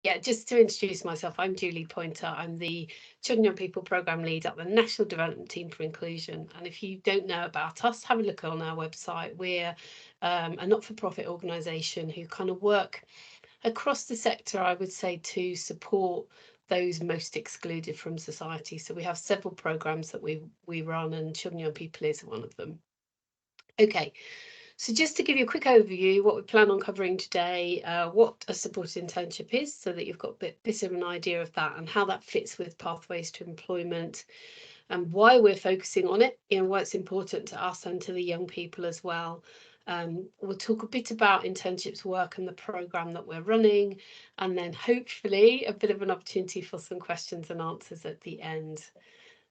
Yeah, just to introduce myself, I'm Julie Pointer. I'm the Children and Young People Programme Lead at the National Development Team for Inclusion. And if you don't know about us, have a look on our website. We're a not-for-profit organisation who kind of work across the sector, I would say, to support those most excluded from society. So we have several programmes that we run, and Children and Young People is one of them. Okay, so just to give you a quick overview, what we plan on covering today, what a supported internship is, so that you've got a bit of an idea of that and how that fits with pathways to employment, and why we're focusing on it, why it's important to us and to the young people as well. We'll talk a bit about internships work and the programme that we're running, and then hopefully a bit of an opportunity for some questions and answers at the end.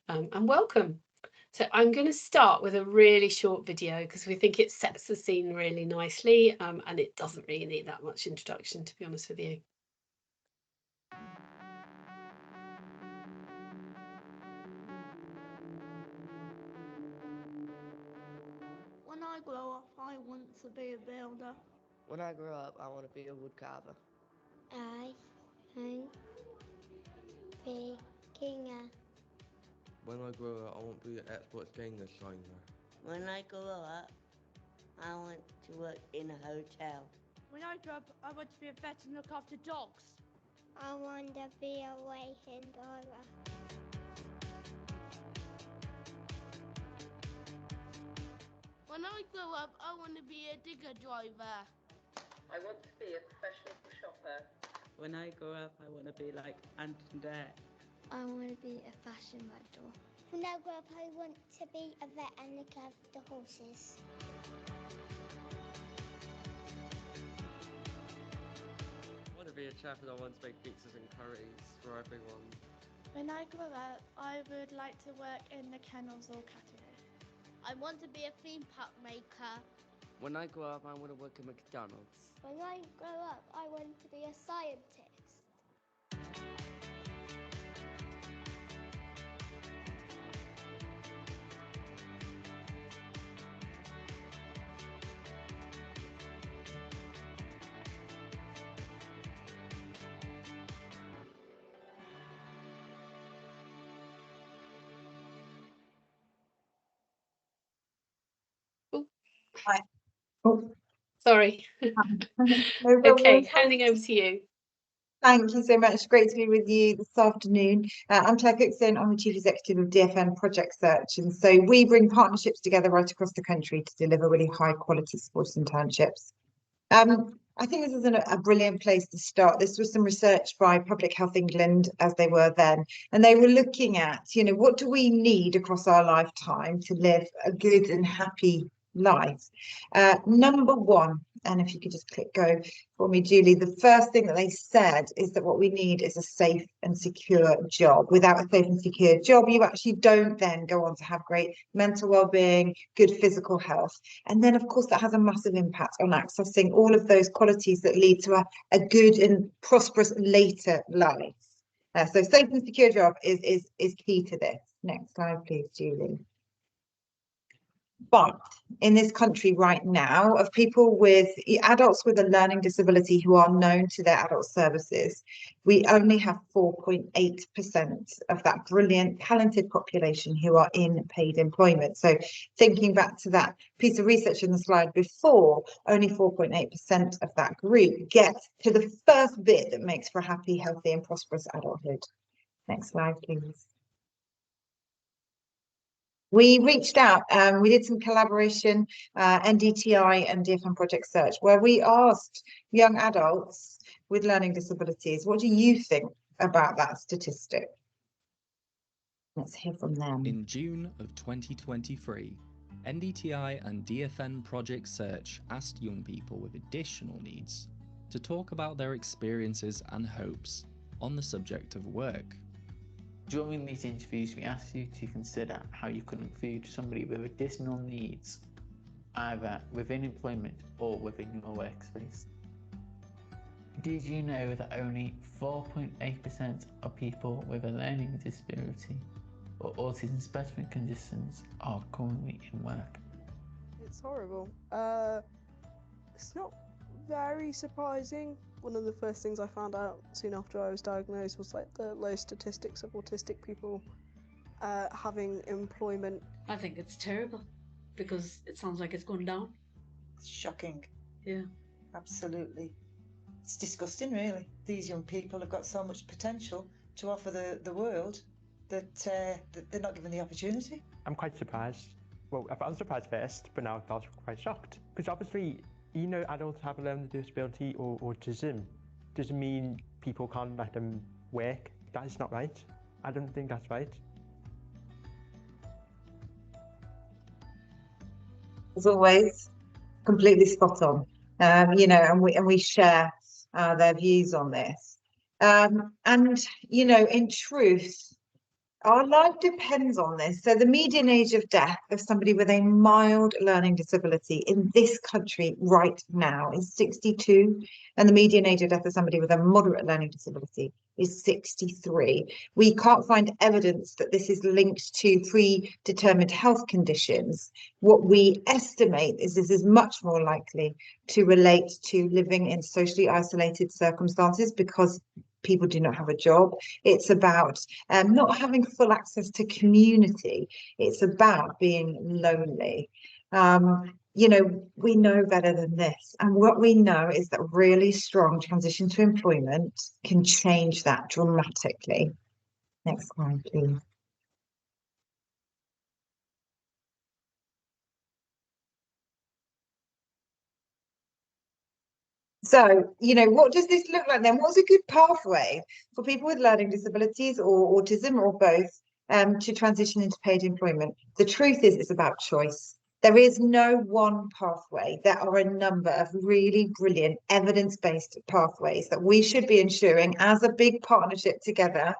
And welcome. So I'm going to start with a really short video because we think it sets the scene really nicely, and it doesn't really need that much introduction, to be honest with you. When I grow up, I want to be a builder. When I grow up, I want to be a woodcarver. I want be Kinga. When I grow up, I want to be an Xbox game designer. When I grow up, I want to work in a hotel. When I grow up, I want to be a vet and look after dogs. I want to be a racing driver. When I grow up, I want to be a digger driver. I want to be a professional shopper. When I grow up, I want to be like Anton Dare. I want to be a fashion model. When I grow up, I want to be a vet and look after horses. I want to be a chef and I want to make pizzas and curries for everyone. When I grow up, I would like to work in the kennels or cattery. I want to be a theme park maker. When I grow up, I want to work at McDonald's. When I grow up, I want to be a scientist. Hi. Oh, Sorry. no Okay, problem. handing over to you. Thank you so much. Great to be with you this afternoon. I'm Claire Cookson. I'm the Chief Executive of DFN Project Search. And so we bring partnerships together right across the country to deliver really high quality sports internships. I think this is a brilliant place to start. This was some research by Public Health England, as they were then, and they were looking at, what do we need across our lifetime to live a good and happy life? Number one, and if you could just click go for me, Julie, the first thing that they said is that what we need is a safe and secure job. Without a safe and secure job, you actually don't then go on to have great mental well-being, good physical health. And then, of course, that has a massive impact on accessing all of those qualities that lead to a good and prosperous later life. So safe and secure job is key to this. Next slide, please, Julie. But in this country right now, of people with adults with a learning disability who are known to their adult services, we only have 4.8% of that brilliant, talented population who are in paid employment. So thinking back to that piece of research in the slide before, only 4.8% of that group get to the first bit that makes for a happy, healthy and prosperous adulthood. Next slide, please. We reached out, we did some collaboration, NDTi and DFN Project Search, where we asked young adults with learning disabilities, what do you think about that statistic? Let's hear from them. In June of 2023, NDTi and DFN Project Search asked young people with additional needs to talk about their experiences and hopes on the subject of work. During these interviews, we asked you to consider how you could include somebody with additional needs, either within employment or within your workspace. Did you know that only 4.8% of people with a learning disability or autism spectrum conditions are currently in work? It's horrible. It's not very surprising. One of the first things I found out soon after I was diagnosed was like the low statistics of autistic people having employment. I think it's terrible because it sounds like it's gone down. It's shocking. Yeah. Absolutely. It's disgusting, really. These young people have got so much potential to offer the world that they're not given the opportunity. I'm quite surprised. Well, I was surprised first, but now I felt quite shocked. Because obviously, adults have a learning disability or autism doesn't mean people can't let them work. That is not right. I don't think that's right. As always, completely spot on. And we share their views on this. And in truth, our life depends on this. So the median age of death of somebody with a mild learning disability in this country right now is 62, and the median age of death of somebody with a moderate learning disability is 63. We can't find evidence that this is linked to predetermined health conditions. What we estimate is this is much more likely to relate to living in socially isolated circumstances because people do not have a job. It's about not having full access to community. It's about being lonely. We know better than this. And what we know is that really strong transition to employment can change that dramatically. Next slide, please. So, what does this look like then? What's a good pathway for people with learning disabilities or autism or both to transition into paid employment? The truth is it's about choice. There is no one pathway. There are a number of really brilliant evidence-based pathways that we should be ensuring as a big partnership together,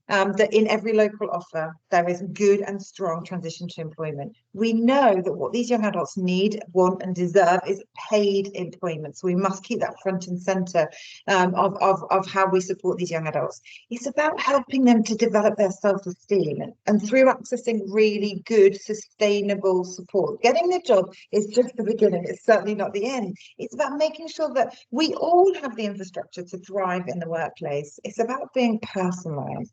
that in every local offer, there is good and strong transition to employment. We know that what these young adults need, want and deserve is paid employment. So we must keep that front and centre of how we support these young adults. It's about helping them to develop their self-esteem and through accessing really good, sustainable support. Getting the job is just the beginning. It's certainly not the end. It's about making sure that we all have the infrastructure to thrive in the workplace. It's about being personalised.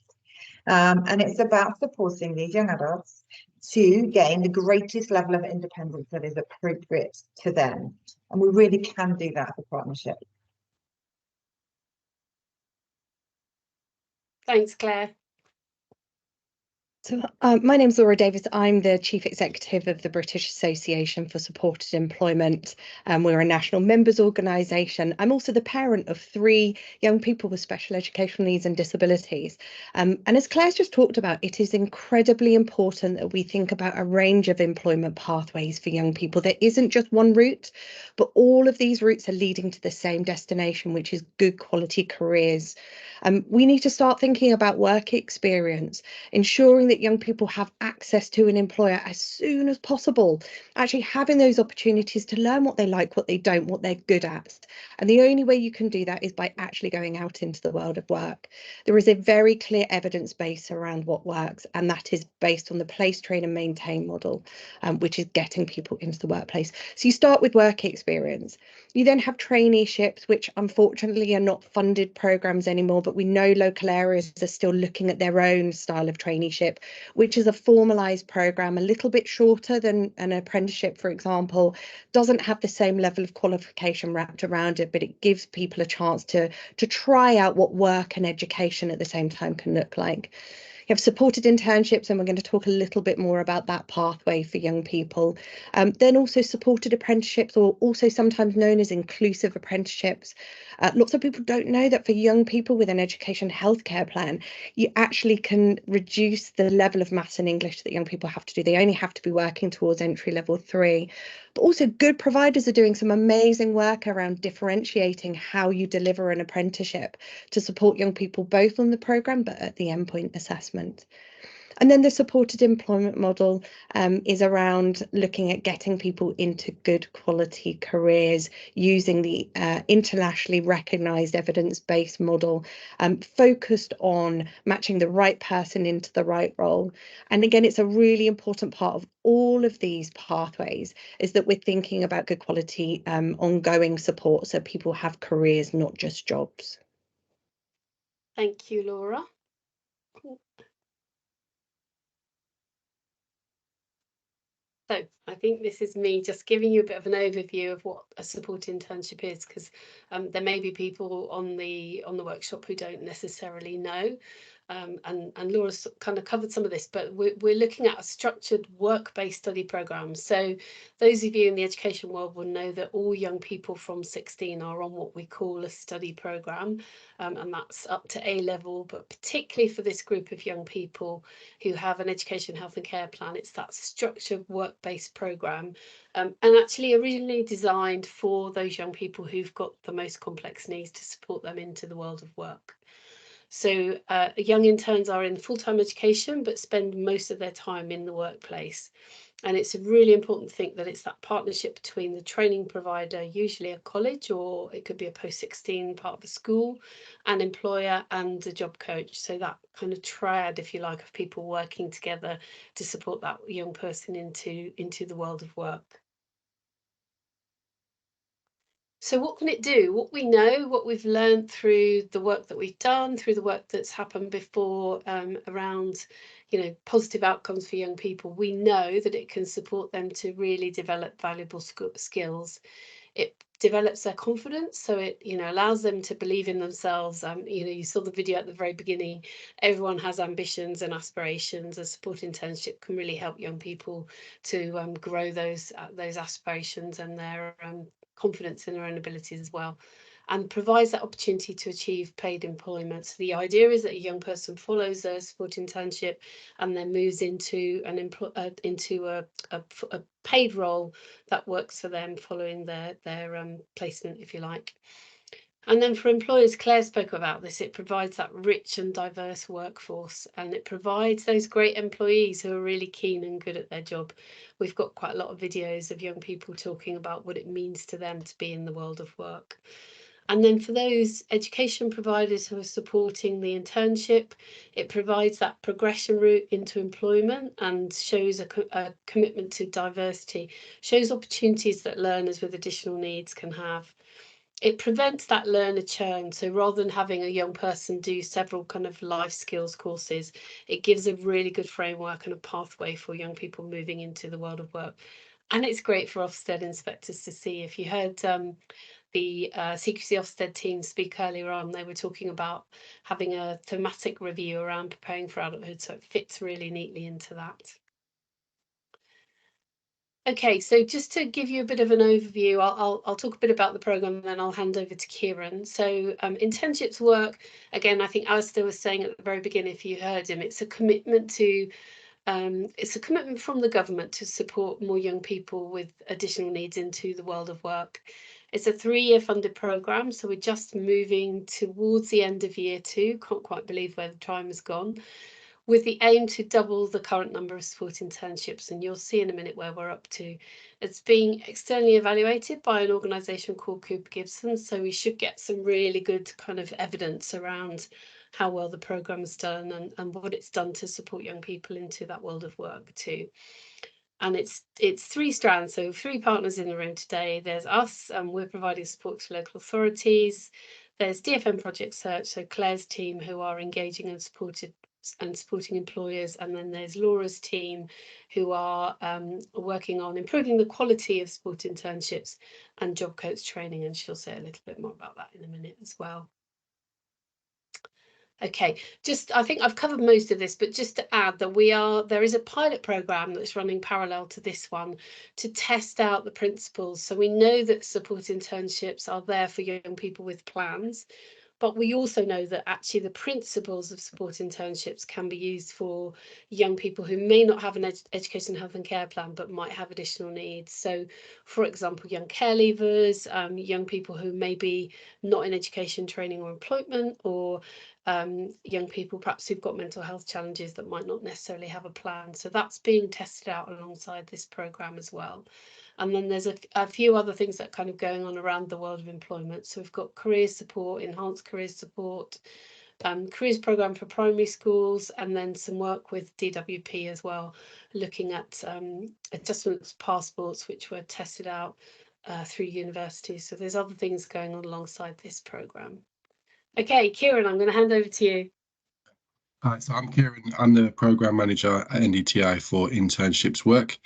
And it's about supporting these young adults to gain the greatest level of independence that is appropriate to them. And we really can do that as a partnership. Thanks, Claire. So my name's Laura Davis. I'm the Chief Executive of the British Association for Supported Employment. We're a national members organisation. I'm also the parent of 3 young people with special educational needs and disabilities. And as Claire's just talked about, it is incredibly important that we think about a range of employment pathways for young people. There isn't just one route, but all of these routes are leading to the same destination, which is good quality careers. We need to start thinking about work experience, ensuring that young people have access to an employer as soon as possible, actually having those opportunities to learn what they like, what they don't, what they're good at. And the only way you can do that is by actually going out into the world of work. There is a very clear evidence base around what works, and that is based on the place, train and maintain model, which is getting people into the workplace. So you start with work experience. You then have traineeships, which unfortunately are not funded programs anymore, but we know local areas are still looking at their own style of traineeship, which is a formalised program, a little bit shorter than an apprenticeship, for example, doesn't have the same level of qualification wrapped around it, but it gives people a chance to try out what work and education at the same time can look like. You have supported internships, and we're going to talk a little bit more about that pathway for young people. Then also supported apprenticeships, or also sometimes known as inclusive apprenticeships. Lots of people don't know that for young people with an education healthcare plan, you actually can reduce the level of maths and English that young people have to do. They only have to be working towards entry level 3. But also good providers are doing some amazing work around differentiating how you deliver an apprenticeship to support young people both on the programme but at the endpoint assessment. And then the supported employment model is around looking at getting people into good quality careers using the internationally recognised evidence-based model, focused on matching the right person into the right role. And again, it's a really important part of all of these pathways is that we're thinking about good quality ongoing support so people have careers, not just jobs. Thank you, Laura. So I think this is me just giving you a bit of an overview of what a support internship is, because there may be people on the workshop who don't necessarily know. And Laura's kind of covered some of this, but we're looking at a structured work-based study program. So those of you in the education world will know that all young people from 16 are on what we call a study program, and that's up to A level, but particularly for this group of young people who have an education, health and care plan, it's that structured work-based program, and actually originally designed for those young people who've got the most complex needs to support them into the world of work. So young interns are in full-time education, but spend most of their time in the workplace. And it's really important to think that it's that partnership between the training provider, usually a college, or it could be a post-16 part of a school, an employer and a job coach. So that kind of triad, if you like, of people working together to support that young person into the world of work. So what can it do? What we know, what we've learned through the work that we've done, through the work that's happened before around, positive outcomes for young people, we know that it can support them to really develop valuable skills. It develops their confidence, so it allows them to believe in themselves. You saw the video at the very beginning. Everyone has ambitions and aspirations. A support internship can really help young people to grow those aspirations and their confidence in their own abilities as well, and provides that opportunity to achieve paid employment. So the idea is that a young person follows a support internship and then moves into a paid role that works for them following their placement, if you like. And then for employers, Claire spoke about this, it provides that rich and diverse workforce, and it provides those great employees who are really keen and good at their job. We've got quite a lot of videos of young people talking about what it means to them to be in the world of work. And then for those education providers who are supporting the internship, it provides that progression route into employment and shows a commitment to diversity, shows opportunities that learners with additional needs can have. It prevents that learner churn. So rather than having a young person do several kind of life skills courses, it gives a really good framework and a pathway for young people moving into the world of work. And it's great for Ofsted inspectors to see. If you heard the CQC Ofsted team speak earlier on, they were talking about having a thematic review around preparing for adulthood. So it fits really neatly into that. Okay, so just to give you a bit of an overview, I'll talk a bit about the programme and then I'll hand over to Kieran. So internships work, again, I think Alistair was saying at the very beginning, if you heard him, it's a commitment to, it's a commitment from the government to support more young people with additional needs into the world of work. It's a 3-year funded programme, so we're just moving towards the end of year 2, can't quite believe where the time has gone, with the aim to double the current number of support internships, and you'll see in a minute where we're up to. It's being externally evaluated by an organisation called Cookson, so we should get some really good kind of evidence around how well the programme's done and what it's done to support young people into that world of work too. And it's 3 strands, so 3 partners in the room today. There's us, and we're providing support to local authorities. There's DFN Project Search, so Claire's team who are engaging and supporting employers, and then there's Laura's team who are working on improving the quality of support internships and job coach training, and she'll say a little bit more about that in a minute as well. Okay, I think I've covered most of this, but just to add that there is a pilot programme that's running parallel to this one to test out the principles. So we know that support internships are there for young people with plans. But we also know that actually the principles of support internships can be used for young people who may not have an education, health and care plan, but might have additional needs. So, for example, young care leavers, young people who may be not in education, training or employment, or young people perhaps who've got mental health challenges that might not necessarily have a plan. So that's being tested out alongside this programme as well. And then there's a few other things that are kind of going on around the world of employment. So we've got career support, enhanced career support, careers programme for primary schools, and then some work with DWP as well, looking at adjustments passports, which were tested out through universities. So there's other things going on alongside this programme. Okay, Kieran, I'm going to hand over to you. Hi, so I'm Kieran. I'm the program manager at NDTi for internships work.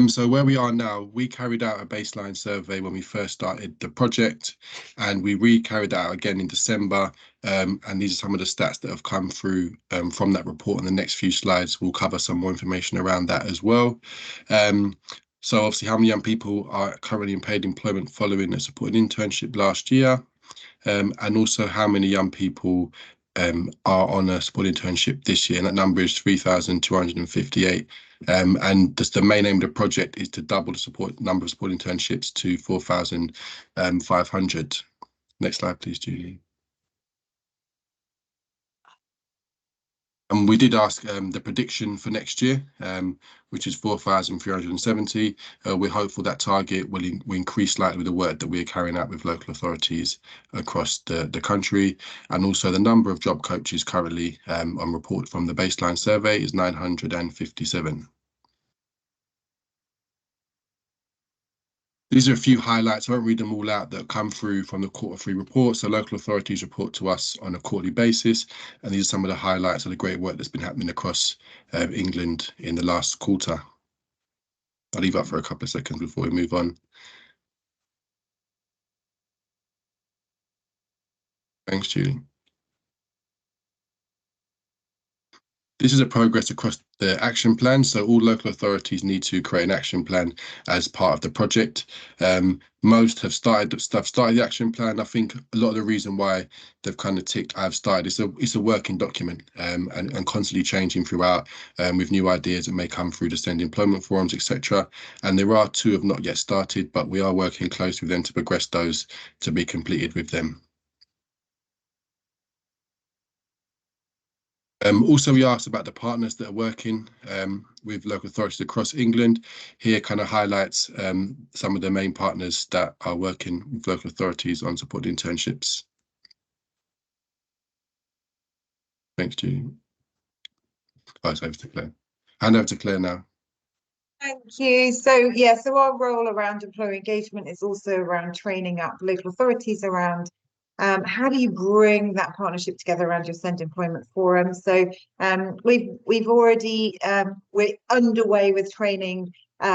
So where we are now, we carried out a baseline survey when we first started the project, and we re-carried out again in December. And these are some of the stats that have come through from that report. In the next few slides, we'll cover some more information around that as well. So obviously, how many young people are currently in paid employment following a supported internship last year? And also how many young people are on a supported internship this year, and that number is 3,258. And the main aim of the project is to double the number of supported internships to 4,500. Next slide, please, Julie. And we did ask the prediction for next year, which is 4,370. We're hopeful that target will increase slightly with the work that we're carrying out with local authorities across the country. And also the number of job coaches currently on report from the baseline survey is 957. These are a few highlights. I won't read them all out that come through from the Q3 report. So local authorities report to us on a quarterly basis, and these are some of the highlights of the great work that's been happening across England in the last quarter. I'll leave that for a couple of seconds before we move on. Thanks, Julie. This is a progress across the action plan. So all local authorities need to create an action plan as part of the project. Most have started the action plan. I think a lot of the reason why they've kind of ticked I've started, it's a working document and constantly changing throughout with new ideas that may come through the SEND employment forums, etc. And there are 2 have not yet started, but we are working closely with them to progress those to be completed with them. Also, we asked about the partners that are working with local authorities across England. Here kind of highlights some of the main partners that are working with local authorities on supported internships. Thanks, Julie. Oh, it's over to Claire. Hand over to Claire now. Thank you. So our role around employer engagement is also around training up local authorities around how do you bring that partnership together around your SEND employment forum. So we've already we're underway with training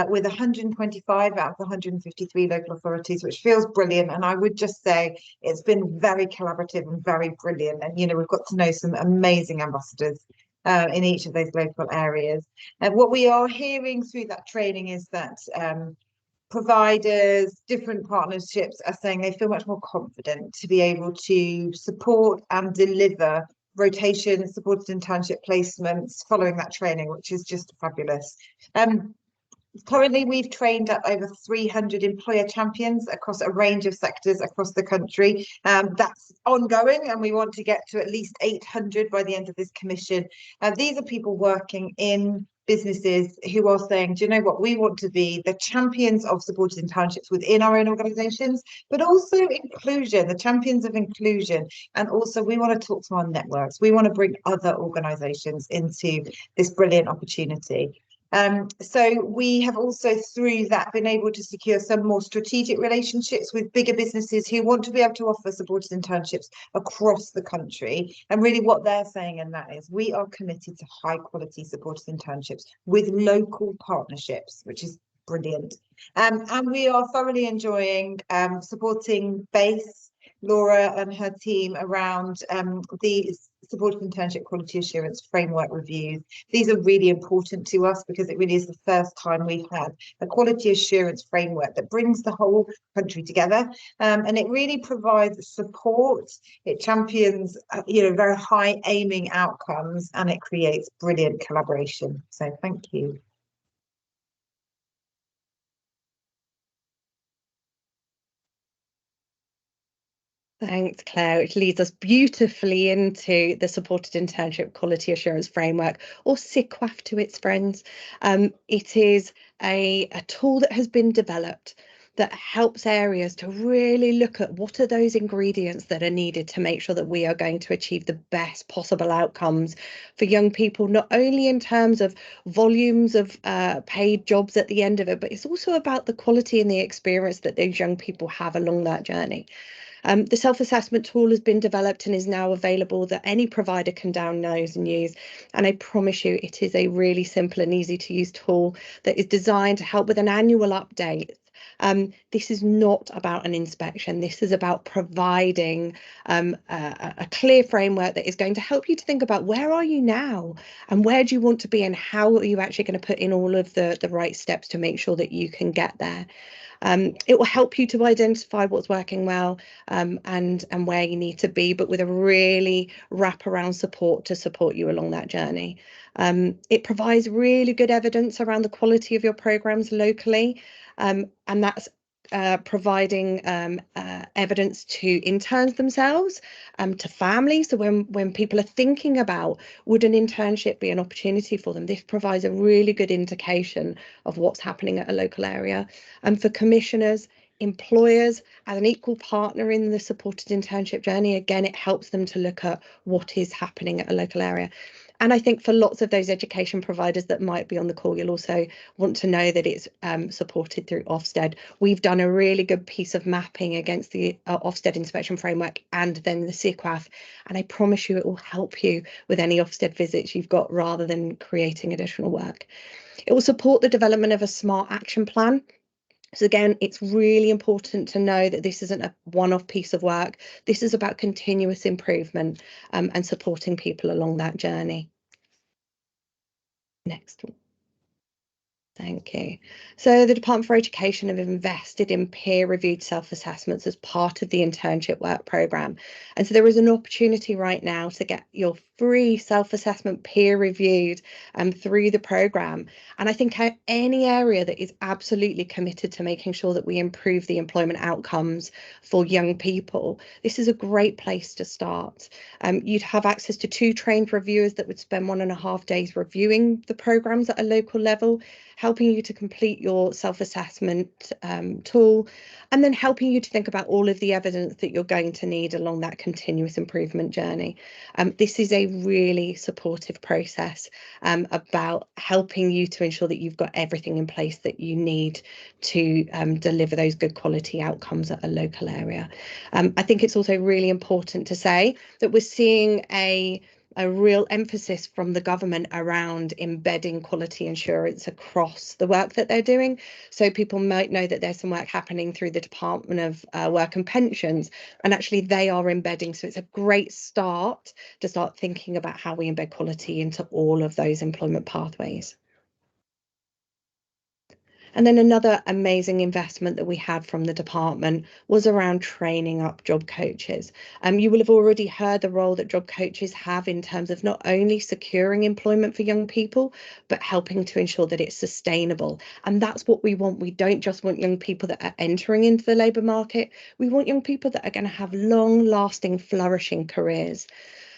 with 125 out of the 153 local authorities, which feels brilliant. And I would just say it's been very collaborative and very brilliant. And we've got to know some amazing ambassadors in each of those local areas. And what we are hearing through that training is that providers, different partnerships are saying they feel much more confident to be able to support and deliver rotation supported internship placements following that training, which is just fabulous. Currently, we've trained up over 300 employer champions across a range of sectors across the country. That's ongoing, and we want to get to at least 800 by the end of this commission. These are people working in businesses who are saying, do you know what, we want to be the champions of supported internships within our own organisations, but also inclusion, the champions of inclusion. And also we want to talk to our networks. We want to bring other organisations into this brilliant opportunity. So we have also through that been able to secure some more strategic relationships with bigger businesses who want to be able to offer supported internships across the country. And really what they're saying in that is we are committed to high quality supported internships with local partnerships, which is brilliant. And we are thoroughly enjoying supporting BASE, Laura and her team around the supported internship quality assurance framework reviews. These are really important to us because it really is the first time we've had a quality assurance framework that brings the whole country together, and it really provides support. It champions, very high aiming outcomes, and it creates brilliant collaboration. So thank you. Thanks, Claire, which leads us beautifully into the Supported Internship Quality Assurance Framework, or SIQWAF to its friends. It is a tool that has been developed that helps areas to really look at what are those ingredients that are needed to make sure that we are going to achieve the best possible outcomes for young people, not only in terms of volumes of paid jobs at the end of it, but it's also about the quality and the experience that those young people have along that journey. The self-assessment tool has been developed and is now available that any provider can download and use. And I promise you, it is a really simple and easy to use tool that is designed to help with an annual update. This is not about an inspection. This is about providing a clear framework that is going to help you to think about where are you now and where do you want to be and how are you actually going to put in all of the right steps to make sure that you can get there. It will help you to identify what's working well and where you need to be, but with a really wraparound support to support you along that journey. It provides really good evidence around the quality of your programs locally, and that's providing evidence to interns themselves, to families. So when people are thinking about would an internship be an opportunity for them, this provides a really good indication of what's happening at a local area. And for commissioners, employers, as an equal partner in the supported internship journey, again, it helps them to look at what is happening at a local area. And I think for lots of those education providers that might be on the call, you'll also want to know that it's supported through Ofsted. We've done a really good piece of mapping against the Ofsted inspection framework and then the SIQWAF. And I promise you it will help you with any Ofsted visits you've got rather than creating additional work. It will support the development of a smart action plan. So again, it's really important to know that this isn't a one-off piece of work. This is about continuous improvement and supporting people along that journey. Next one. Thank you. So the Department for Education have invested in peer-reviewed self-assessments as part of the internship work programme. And so there is an opportunity right now to get your free self-assessment peer-reviewed through the programme. And I think any area that is absolutely committed to making sure that we improve the employment outcomes for young people, this is a great place to start. You'd have access to 2 trained reviewers that would spend 1.5 days reviewing the programmes at a local level, helping you to complete your self-assessment tool, and then helping you to think about all of the evidence that you're going to need along that continuous improvement journey. This is a really supportive process about helping you to ensure that you've got everything in place that you need to deliver those good quality outcomes at a local area. I think it's also really important to say that we're seeing a real emphasis from the government around embedding quality assurance across the work that they're doing. So people might know that there's some work happening through the Department of Work and Pensions, and actually they are embedding. So it's a great start to start thinking about how we embed quality into all of those employment pathways. And then another amazing investment that we had from the department was around training up job coaches. You will have already heard the role that job coaches have in terms of not only securing employment for young people, but helping to ensure that it's sustainable. And that's what we want. We don't just want young people that are entering into the labour market. We want young people that are going to have long-lasting, flourishing careers.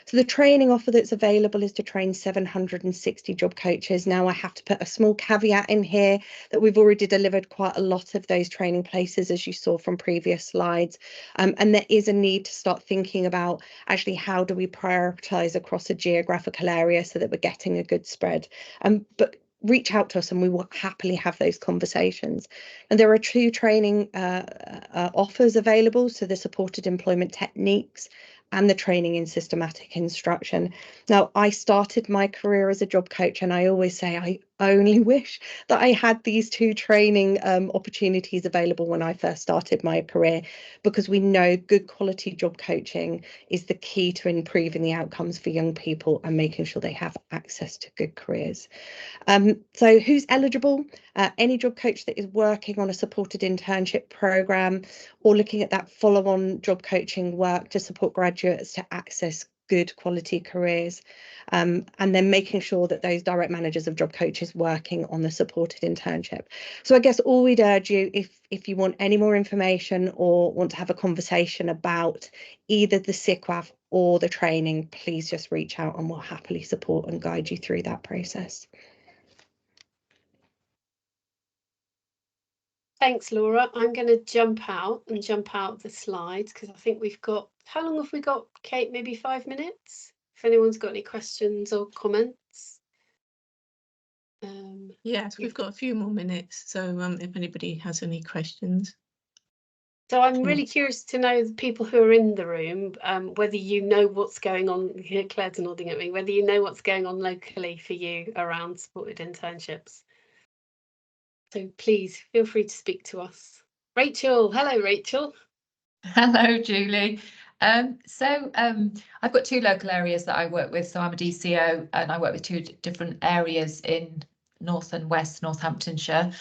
So the training offer that's available is to train 760 job coaches. Now I have to put a small caveat in here that we've already delivered quite a lot of those training places, as you saw from previous slides. And there is a need to start thinking about actually how do we prioritise across a geographical area so that we're getting a good spread. But reach out to us and we will happily have those conversations. And there are 2 training offers available, so the supported employment techniques and the training in systematic instruction. Now, I started my career as a job coach, and I always say only wish that I had these two training opportunities available when I first started my career, because we know good quality job coaching is the key to improving the outcomes for young people and making sure they have access to good careers. So who's eligible? Any job coach that is working on a supported internship program or looking at that follow-on job coaching work to support graduates to access good quality careers, and then making sure that those direct managers of job coaches working on the supported internship. So I guess all we'd urge you, if you want any more information or want to have a conversation about either the SICWAF or the training, please just reach out and we'll happily support and guide you through that process. Thanks, Laura. I'm going to jump out the slides because I think we've got, how long have we got, Kate? Maybe 5 minutes? If anyone's got any questions or comments. Yes, we've got a few more minutes. So if anybody has any questions. So I'm really curious to know the people who are in the room, whether you know what's going on, Claire's nodding at me, whether you know what's going on locally for you around supported internships. So please feel free to speak to us. Rachel, hello Rachel. Hello Julie. I've got two local areas that I work with. So I'm a DCO and I work with two different areas in North and West Northamptonshire.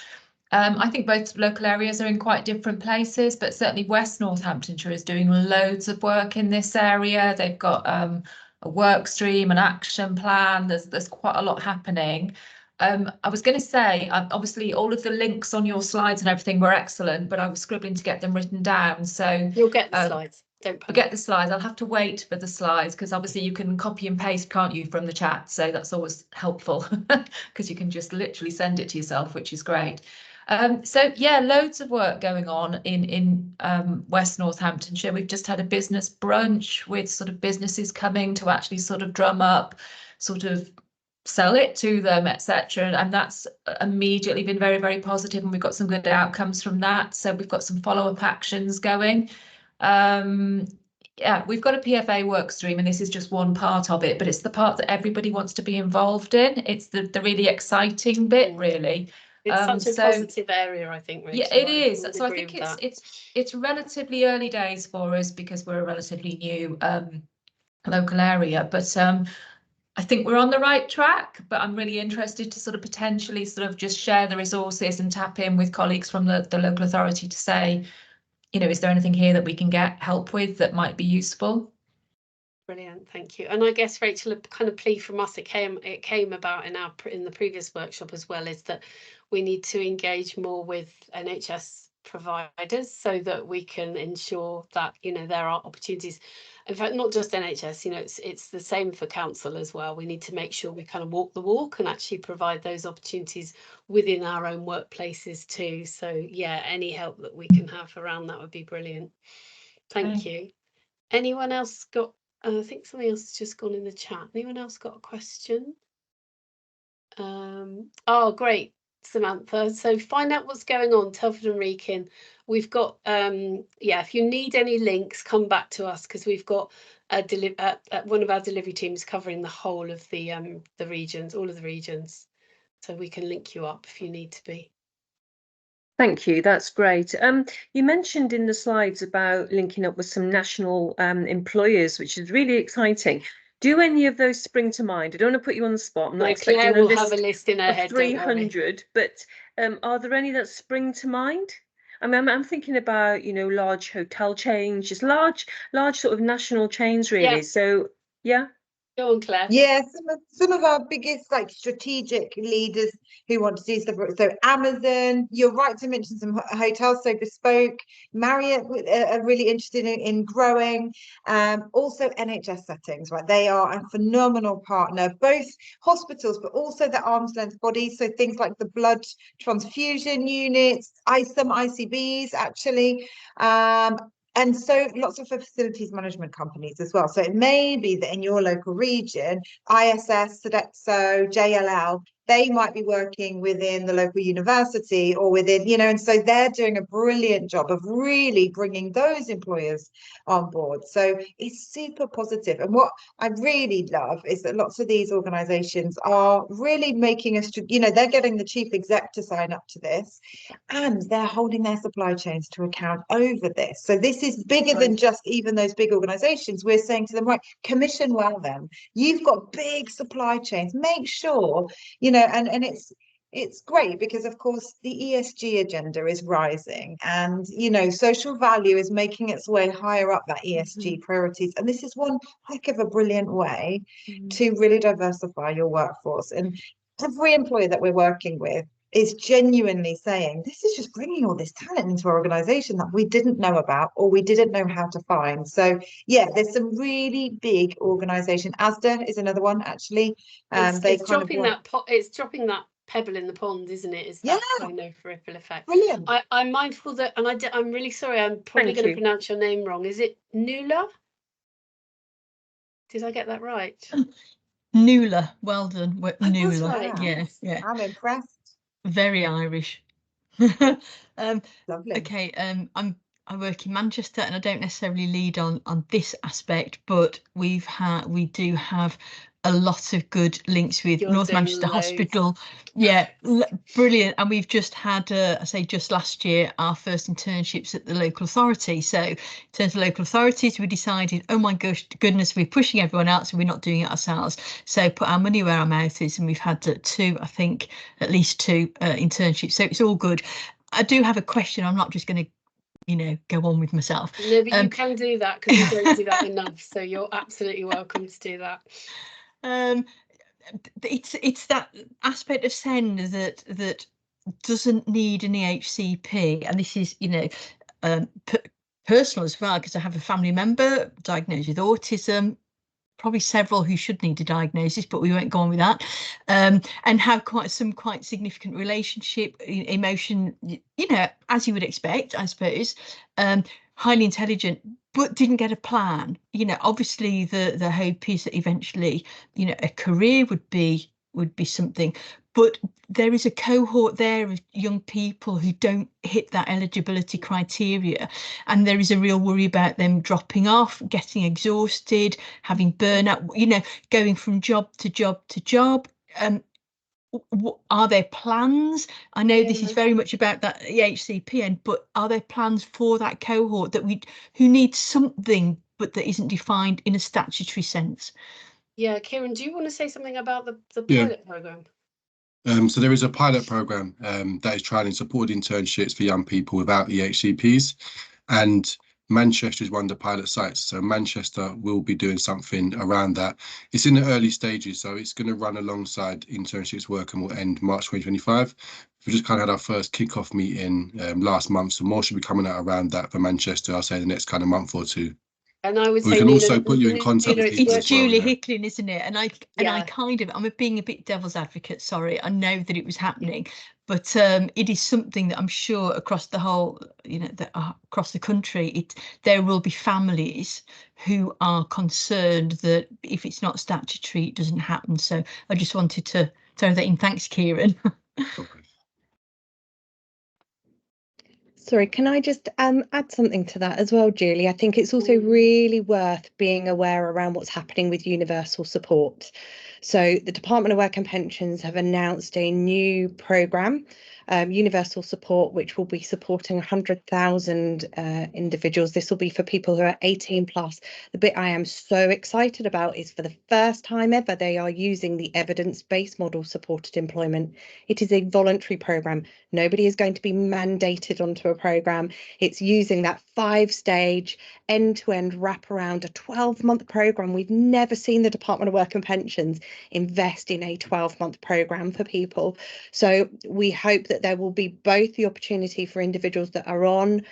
I think both local areas are in quite different places, but certainly West Northamptonshire is doing loads of work in this area. They've got a work stream, an action plan. There's quite a lot happening. I was going to say, obviously, all of the links on your slides and everything were excellent, but I was scribbling to get them written down. So you'll get the slides. Don't panic. Get the slides. I'll have to wait for the slides because obviously you can copy and paste, can't you, from the chat? So that's always helpful because you can just literally send it to yourself, which is great. So yeah, loads of work going on in West Northamptonshire. We've just had a business brunch with sort of businesses coming to actually sort of drum up, sort of sell it to them, etc. And that's immediately been very, very positive, and we've got some good outcomes from that. So we've got some follow-up actions going. Yeah, we've got a PFA work stream, and this is just one part of it, but it's the part that everybody wants to be involved in. It's the really exciting bit, really. It's such a positive area, I think, Rachel. Yeah, it is. So I think it's relatively early days for us because we're a relatively new local area, but I think we're on the right track. But I'm really interested to sort of potentially sort of just share the resources and tap in with colleagues from the local authority to say, you know, is there anything here that we can get help with that might be useful? Brilliant, thank you. And I guess, Rachel, a kind of plea from us, it came about in the previous workshop as well, is that we need to engage more with NHS providers so that we can ensure that, you know, there are opportunities. In fact, not just NHS, you know, it's the same for council as well. We need to make sure we kind of walk the walk and actually provide those opportunities within our own workplaces too. So yeah, any help that we can have around that would be brilliant. Thank you. Anyone else got, I think something else has just gone in the chat. Anyone else got a question? Oh, great, Samantha. So find out what's going on, Telford and Wrekin. We've got, yeah, if you need any links, come back to us because we've got one of our delivery teams covering the whole of the regions, all of the regions. So we can link you up if you need to be. Thank you, that's great. You mentioned in the slides about linking up with some national employers, which is really exciting. Do any of those spring to mind? I don't want to put you on the spot. I'm not expecting Claire will have a list in her head, 300, but are there any that spring to mind? I mean, I'm thinking about, you know, large hotel chains, just large sort of national chains, really. Yeah. So, yeah. Go on, Claire. Yeah, some of our biggest like strategic leaders who want to do stuff. So Amazon, you're right to mention some hotels, so Bespoke, Marriott are really interested in growing. Also NHS settings, right? They are a phenomenal partner, both hospitals, but also the arm's length bodies. So things like the blood transfusion units, some ICBs actually. And so lots of facilities management companies as well. So it may be that in your local region, ISS, Sodexo, JLL, they might be working within the local university or within, you know, and so they're doing a brilliant job of really bringing those employers on board. So it's super positive. And what I really love is that lots of these organizations are really making us, you know, they're getting the chief exec to sign up to this, and they're holding their supply chains to account over this. So this is bigger than just even those big organizations. We're saying to them, right, commission well then. You've got big supply chains. Make sure, you know, and it's great because of course the ESG agenda is rising, and you know, social value is making its way higher up that ESG priorities, and this is one heck of a brilliant way to really diversify your workforce. And every employer that we're working with is genuinely saying this is just bringing all this talent into our organization that we didn't know about or we didn't know how to find. So yeah, there's some really big organization. Asda is another one, actually. It's dropping that pebble in the pond, isn't it? Is that kind of ripple effect? Brilliant. I'm mindful that, and I'm really sorry, I'm probably going to pronounce your name wrong. Is it Nuala? Did I get that right? Nuala, well done. Nuala. Right. Yeah, yeah. I'm impressed. Very Irish. Lovely. Okay, I work in Manchester, and I don't necessarily lead on this aspect, but we do have a lot of good links with North Manchester Hospital. Yeah, brilliant. And we've just had, I say just last year, our first internships at the local authority. So in terms of local authorities, we decided, oh my goodness, we're pushing everyone else and we're not doing it ourselves. So put our money where our mouth is, and we've had at least two internships. So it's all good. I do have a question. I'm not just going to, you know, go on with myself. No, but you can do that because we don't do that enough. So you're absolutely welcome to do that. It's that aspect of SEND that doesn't need an EHCP, and this is, you know, personal as well, because I have a family member diagnosed with autism, probably several who should need a diagnosis, but we won't go on with that, and have quite significant relationship, emotion, you know, as you would expect, I suppose, highly intelligent, but didn't get a plan. You know, obviously the hope is that eventually, you know, a career would be something, but there is a cohort there of young people who don't hit that eligibility criteria, and there is a real worry about them dropping off, getting exhausted, having burnout, you know, going from job to job to job. Are there plans? I know this is very much about that EHCP end, but are there plans for that cohort who needs something but that isn't defined in a statutory sense? Yeah, Kieran, do you want to say something about the pilot programme? So there is a pilot programme that is trialling supported internships for young people without EHCPs, and Manchester is one of the pilot sites. So Manchester will be doing something around that. It's in the early stages, so it's going to run alongside internships work and will end March 2025. We just kind of had our first kickoff meeting last month, so more should be coming out around that for Manchester, I'll say the next kind of month or two. And I would say we can also put you in contact with people it's as well. Julie Hickling, isn't it? And I kind of, I'm being a bit devil's advocate, sorry. I know that it was happening, but it is something that I'm sure across the whole, you know, across the country, there will be families who are concerned that if it's not statutory, it doesn't happen. So I just wanted to throw that in. Thanks, Kieran. Sorry, can I just add something to that as well, Julie? I think it's also really worth being aware around what's happening with universal support. So the Department of Work and Pensions have announced a new programme, universal support, which will be supporting 100,000 individuals. This will be for people who are 18 plus. The bit I am so excited about is for the first time ever, they are using the evidence-based model supported employment. It is a voluntary programme. Nobody is going to be mandated onto a programme. It's using that 5-stage end-to-end wraparound, a 12-month programme. We've never seen the Department of Work and Pensions invest in a 12-month programme for people. So we hope that there will be both the opportunity for individuals that are on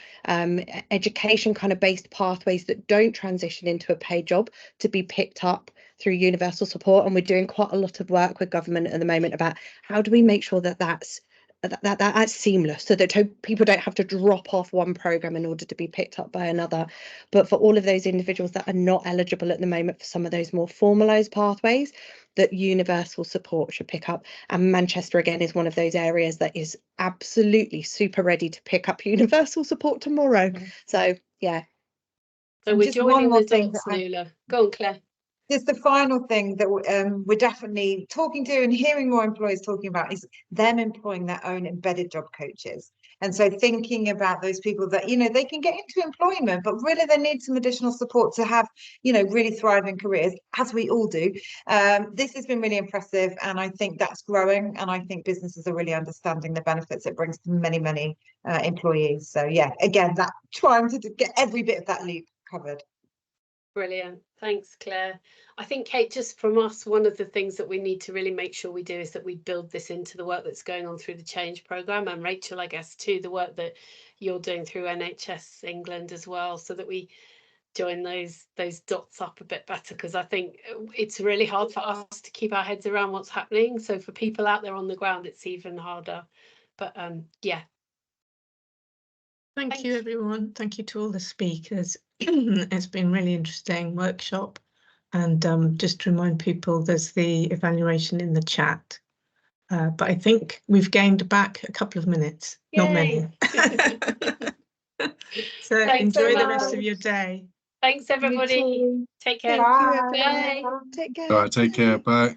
education kind of based pathways that don't transition into a paid job to be picked up through universal support. And we're doing quite a lot of work with government at the moment about how do we make sure that that's that's seamless, so that people don't have to drop off one program in order to be picked up by another. But for all of those individuals that are not eligible at the moment for some of those more formalised pathways, that universal support should pick up. And Manchester again is one of those areas that is absolutely super ready to pick up universal support tomorrow. So yeah. So And we're just joining one the more thing dots, that I- Nuala. Go on, Claire. Just the final thing that we're definitely talking to and hearing more employers talking about is them employing their own embedded job coaches. And so thinking about those people that, you know, they can get into employment, but really they need some additional support to have, you know, really thriving careers, as we all do. This has been really impressive, and I think that's growing, and I think businesses are really understanding the benefits it brings to many, many employees. So yeah, again, that trying to get every bit of that loop covered. Brilliant. Thanks, Claire. I think, Kate, just from us, one of the things that we need to really make sure we do is that we build this into the work that's going on through the change programme. And Rachel, I guess, too, the work that you're doing through NHS England as well, so that we join those dots up a bit better, because I think it's really hard for us to keep our heads around what's happening. So for people out there on the ground, it's even harder. But yeah. Thank you, everyone. Thank you to all the speakers. It's been really interesting workshop. And just to remind people, there's the evaluation in the chat. But I think we've gained back a couple of minutes. Yay. Not many. So Thanks enjoy so the rest of much. your day. Thanks, everybody. Take care. Bye. Bye. Take care. All right, take care. Bye.